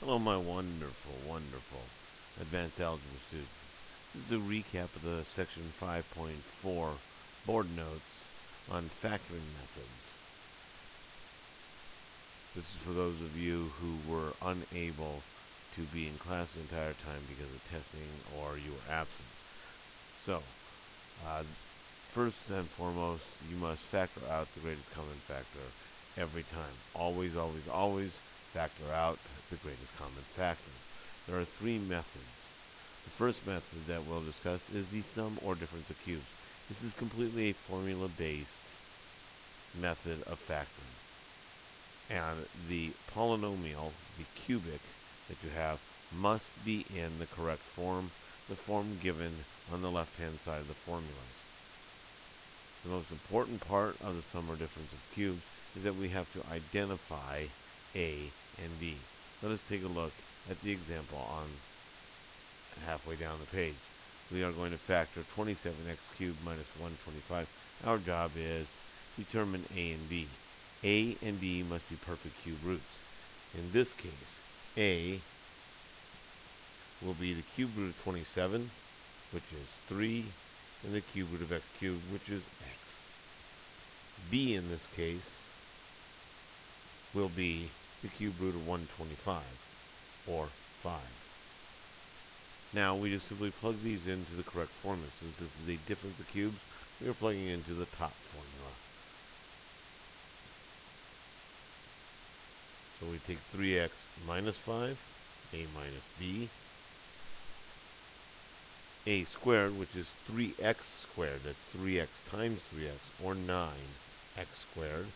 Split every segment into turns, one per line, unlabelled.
Hello, my wonderful, wonderful advanced algebra students. This is a recap of the section 5.4 board notes on factoring methods. This is for those of you who were unable to be in class the entire time because of testing or you were absent. So, uh, first and foremost, you must factor out the greatest common factor every time. Always, always, always factor out the greatest common factor. There are three methods. The first method that we'll discuss is the sum or difference of cubes. This is completely a formula-based method of factoring. And the polynomial, the cubic that you have, must be in the correct form, the form given on the left-hand side of the formulas. The most important part of the sum or difference of cubes is that we have to identify A and B. Let us take a look at the example on halfway down the page. We are going to factor 27x cubed minus 125. Our job is determine A and B. A and B must be perfect cube roots. In this case, A will be the cube root of 27, which is 3, and the cube root of x cubed, which is x. B in this case will be the cube root of 125, or 5. Now we just simply plug these into the correct formula. Since this is a difference of cubes, we are plugging into the top formula. So we take 3x minus 5, a minus b, a squared, which is 3x squared, that's 3x times 3x, or 9x squared,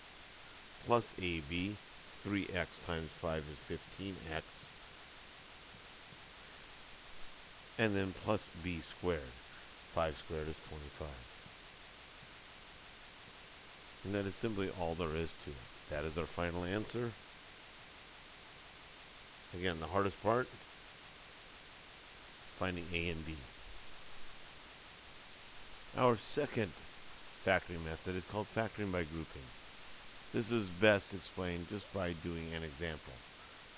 plus ab, 3x times 5 is 15x, and then plus b squared. 5 squared is 25. And that is simply all there is to it. That is our final answer. Again, the hardest part, finding A and B. Our second factoring method is called factoring by grouping. This is best explained just by doing an example.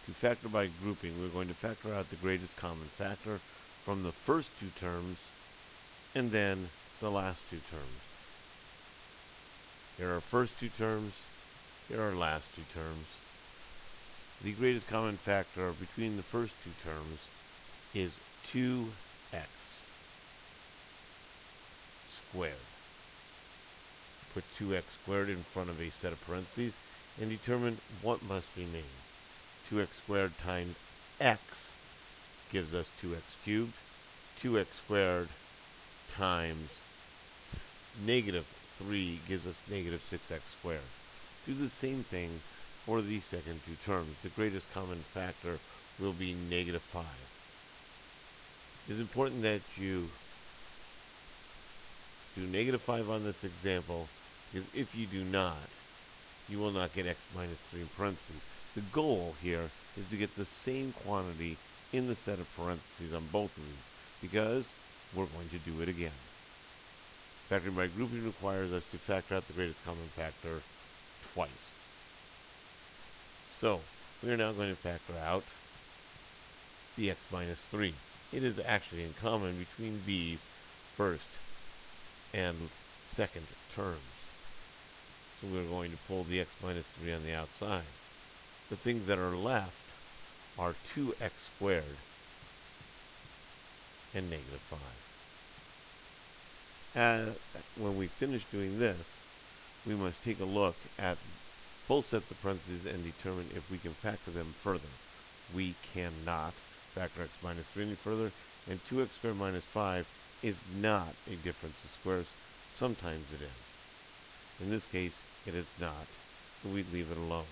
To factor by grouping, we're going to factor out the greatest common factor from the first two terms and then the last two terms. Here are first two terms, here are last two terms. The greatest common factor between the first two terms is 2x squared. Put 2x squared in front of a set of parentheses and determine what must remain. 2x squared times x gives us 2x cubed. 2x squared times negative 3 gives us negative 6x squared. Do the same thing for the second two terms. The greatest common factor will be negative 5. It's important that you do negative 5 on this example, because if you do not, you will not get x minus 3 in parentheses. The goal here is to get the same quantity in the set of parentheses on both of these, because we're going to do it again. Factoring by grouping requires us to factor out the greatest common factor twice. So, we are now going to factor out the x minus 3. It is actually in common between these first and second terms. So we're going to pull the x minus 3 on the outside. The things that are left are 2x squared and negative 5. When we finish doing this, we must take a look at both sets of parentheses and determine if we can factor them further. We cannot factor x minus 3 any further, and 2x squared minus 5 is not a difference of squares. Sometimes it is. In this case, it is not, so we leave it alone.